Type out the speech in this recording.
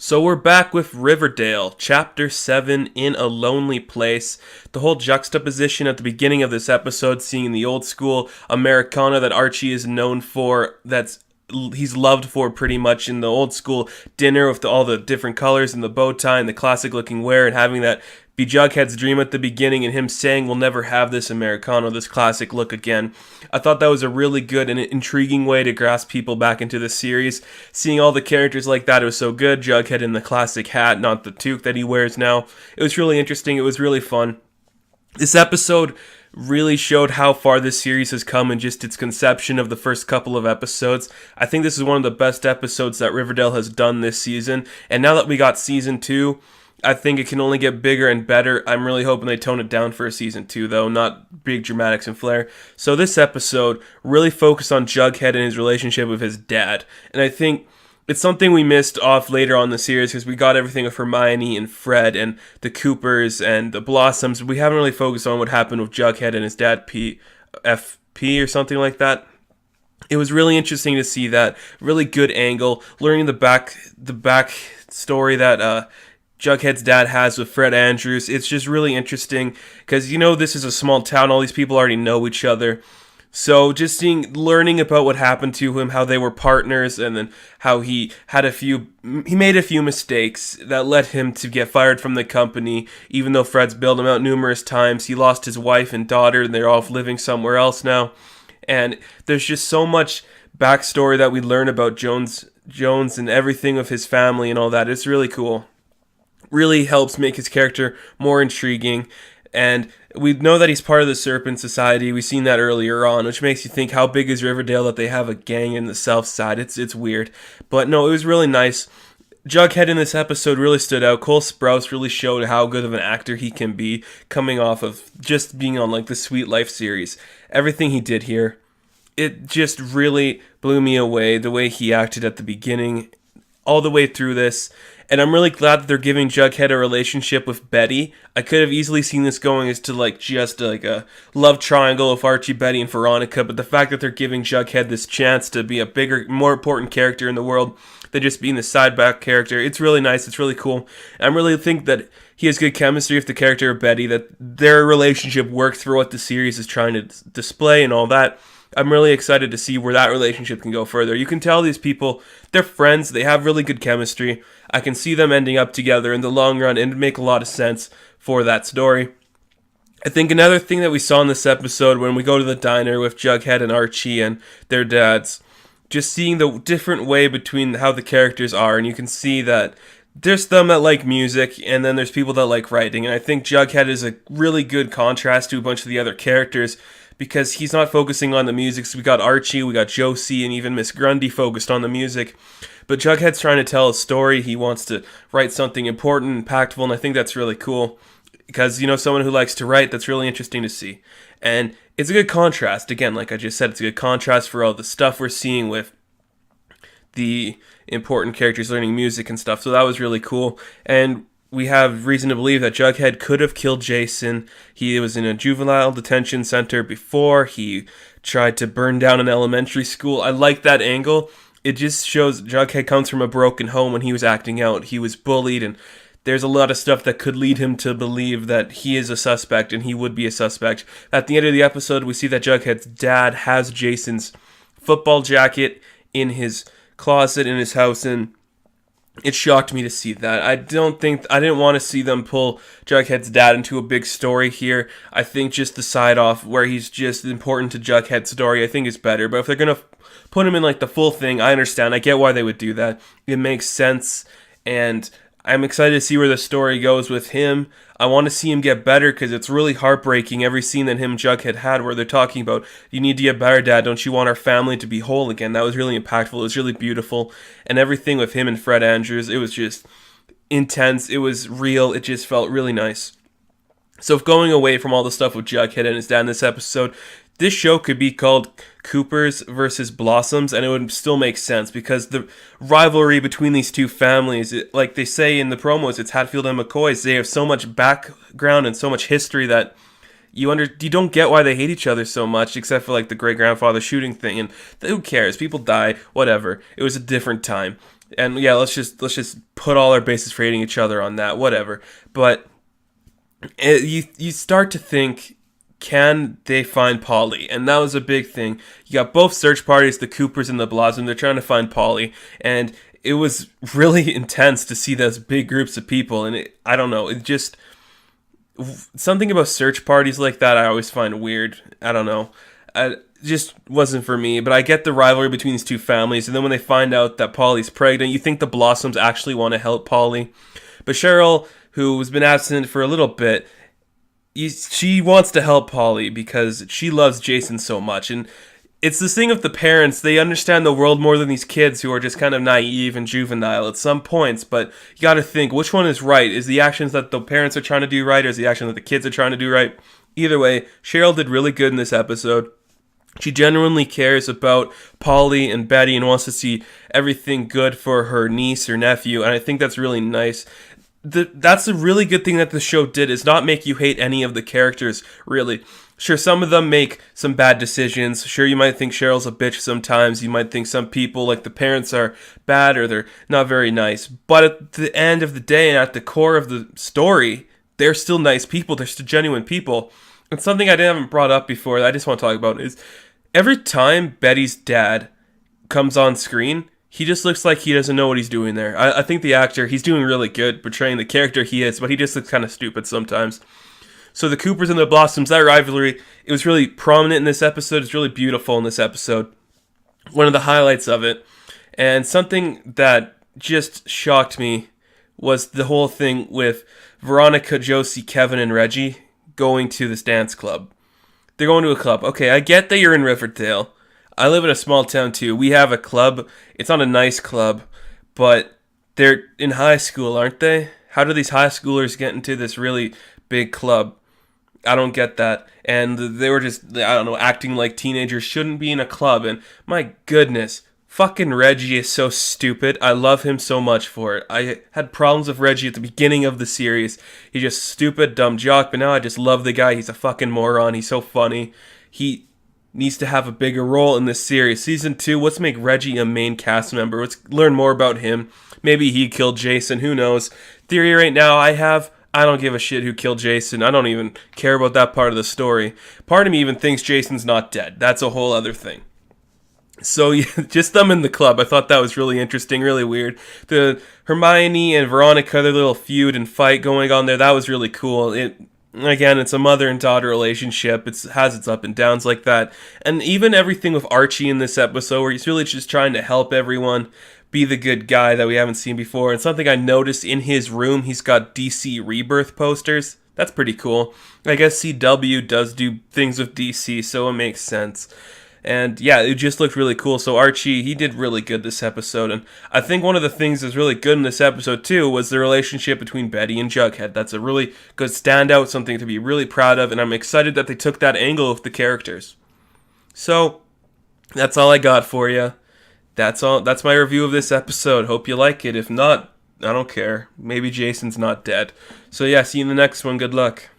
So we're back with Riverdale, Chapter 7, In a Lonely Place. The whole juxtaposition at the beginning of this episode, seeing the old school Americana that Archie is known for, he's loved for pretty much in the old school dinner with all the different colors and the bow tie and the classic looking wear, and having that be Jughead's dream at the beginning and him saying we'll never have this Americano, this classic look again. I thought that was a really good and intriguing way to grasp people back into the series. Seeing all the characters like that, it was so good. Jughead in the classic hat, not the toque that he wears now. It was really interesting. It was really fun. This episode really showed how far this series has come in just its conception of the first couple of episodes. I think this is one of the best episodes that Riverdale has done this season. And now that we got season 2, I think it can only get bigger and better. I'm really hoping they tone it down for a season 2, though, not big dramatics and flair. So this episode really focused on Jughead and his relationship with his dad. And I think it's something we missed off later on in the series because we got everything with Hermione and Fred and the Coopers and the Blossoms. We haven't really focused on what happened with Jughead and his dad, FP or something like that. It was really interesting to see that. Really good angle. Learning the back story that Jughead's dad has with Fred Andrews. It's just really interesting because, this is a small town. All these people already know each other. So just learning about what happened to him, how they were partners, and then how he made a few mistakes that led him to get fired from the company, even though Fred's bailed him out numerous times. He lost his wife and daughter, and they're off living somewhere else now. And there's just so much backstory that we learn about Jones and everything of his family and all that. It's really cool. Really helps make his character more intriguing, and we know that he's part of the Serpent Society. We've seen that earlier on, which makes you think, how big is Riverdale that they have a gang in the South Side? It's weird, but no, it was really nice. Jughead in this episode really stood out. Cole Sprouse really showed how good of an actor he can be, coming off of just being on the Sweet Life series. Everything he did here, it just really blew me away. The way he acted at the beginning, all the way through this. And I'm really glad that they're giving Jughead a relationship with Betty. I could have easily seen this going as to just a love triangle of Archie, Betty, and Veronica, but the fact that they're giving Jughead this chance to be a bigger, more important character in the world than just being the sideback character, it's really nice, it's really cool. And I really think that he has good chemistry with the character of Betty, that their relationship works for what the series is trying to display and all that. I'm really excited to see where that relationship can go further. You can tell these people, they're friends, they have really good chemistry. I can see them ending up together in the long run, and it make a lot of sense for that story. I think another thing that we saw in this episode when we go to the diner with Jughead and Archie and their dads, just seeing the different way between how the characters are, and you can see that there's them that like music, and then there's people that like writing, and I think Jughead is a really good contrast to a bunch of the other characters, because he's not focusing on the music. So we got Archie, we got Josie, and even Miss Grundy focused on the music. But Jughead's trying to tell a story. He wants to write something important, impactful, and I think that's really cool. Because, someone who likes to write, that's really interesting to see. And it's a good contrast. Again, like I just said, it's a good contrast for all the stuff we're seeing with the important characters learning music and stuff. So that was really cool. And we have reason to believe that Jughead could have killed Jason. He was in a juvenile detention center before. He tried to burn down an elementary school. I like that angle. It just shows Jughead comes from a broken home when he was acting out. He was bullied, and there's a lot of stuff that could lead him to believe that he is a suspect, and he would be a suspect. At the end of the episode, we see that Jughead's dad has Jason's football jacket in his closet in his house, and it shocked me to see that. I didn't want to see them pull Jughead's dad into a big story here. I think just the side off where he's just important to Jughead's story, I think is better. But if they're going to put him in the full thing, I understand. I get why they would do that. It makes sense. And I'm excited to see where the story goes with him. I want to see him get better because it's really heartbreaking, every scene that him and Jughead had where they're talking about, you need to get better, Dad. Don't you want our family to be whole again? That was really impactful. It was really beautiful. And everything with him and Fred Andrews, it was just intense. It was real. It just felt really nice. So going away from all the stuff with Jughead and his dad in this episode, this show could be called Coopers versus Blossoms, and it would still make sense because the rivalry between these two families, like they say in the promos, it's Hatfield and McCoys. They have so much background and so much history that you don't get why they hate each other so much, except for the great grandfather shooting thing. And who cares? People die, whatever. It was a different time. And yeah, let's just put all our bases for hating each other on that, whatever. But you start to think, can they find Polly? And that was a big thing. You got both search parties, the Coopers and the Blossom. They're trying to find Polly, and it was really intense to see those big groups of people. And I don't know, it just something about search parties like that I always find weird. I don't know. It just wasn't for me, but I get the rivalry between these two families, and then when they find out that Polly's pregnant, you think the Blossoms actually want to help Polly. But Cheryl, who has been absent for a little bit, she wants to help Polly because she loves Jason so much. And it's this thing of the parents, they understand the world more than these kids who are just kind of naive and juvenile at some points. But you got to think, which one is right? Is the actions that the parents are trying to do right, or is the actions that the kids are trying to do right? Either way, Cheryl did really good in this episode. She genuinely cares about Polly and Betty and wants to see everything good for her niece or nephew, and I think that's really nice. That's a really good thing that the show did, is not make you hate any of the characters, really. Sure, some of them make some bad decisions. Sure, you might think Cheryl's a bitch sometimes. You might think some people, like the parents, are bad or they're not very nice. But at the end of the day and at the core of the story, they're still nice people. They're still genuine people. And something I haven't brought up before that I just want to talk about is every time Betty's dad comes on screen, he just looks like he doesn't know what he's doing there. I think the actor, he's doing really good portraying the character he is, but he just looks kind of stupid sometimes. So the Coopers and the Blossoms, that rivalry, it was really prominent in this episode. It's really beautiful in this episode. One of the highlights of it. And something that just shocked me was the whole thing with Veronica, Josie, Kevin, and Reggie going to this dance club. They're going to a club. Okay, I get that you're in Riverdale. I live in a small town too. We have a club. It's not a nice club, but they're in high school, aren't they? How do these high schoolers get into this really big club? I don't get that. And they were just, I don't know, acting like teenagers shouldn't be in a club. And my goodness, fucking Reggie is so stupid. I love him so much for it. I had problems with Reggie at the beginning of the series. He's just stupid, dumb jock, but now I just love the guy. He's a fucking moron. He's so funny. He needs to have a bigger role in this series. Season 2, let's make Reggie a main cast member. Let's learn more about him. Maybe he killed Jason. Who knows? Theory right now I don't give a shit who killed Jason. I don't even care about that part of the story. Part of me even thinks Jason's not dead. That's a whole other thing. So yeah, just them in the club. I thought that was really interesting, really weird. The Hermione and Veronica, their little feud and fight going on there, that was really cool. Again, it's a mother and daughter relationship. It has its up and downs like that. And even everything with Archie in this episode, where he's really just trying to help everyone, be the good guy that we haven't seen before. And something I noticed in his room, he's got DC Rebirth posters. That's pretty cool. I guess CW does do things with DC, so it makes sense. And yeah, it just looked really cool. So Archie, he did really good this episode. And I think one of the things that's really good in this episode too was the relationship between Betty and Jughead. That's a really good standout, something to be really proud of. And I'm excited that they took that angle with the characters. So that's all I got for you. That's all. That's my review of this episode. Hope you like it. If not, I don't care. Maybe Jason's not dead. So yeah, see you in the next one. Good luck.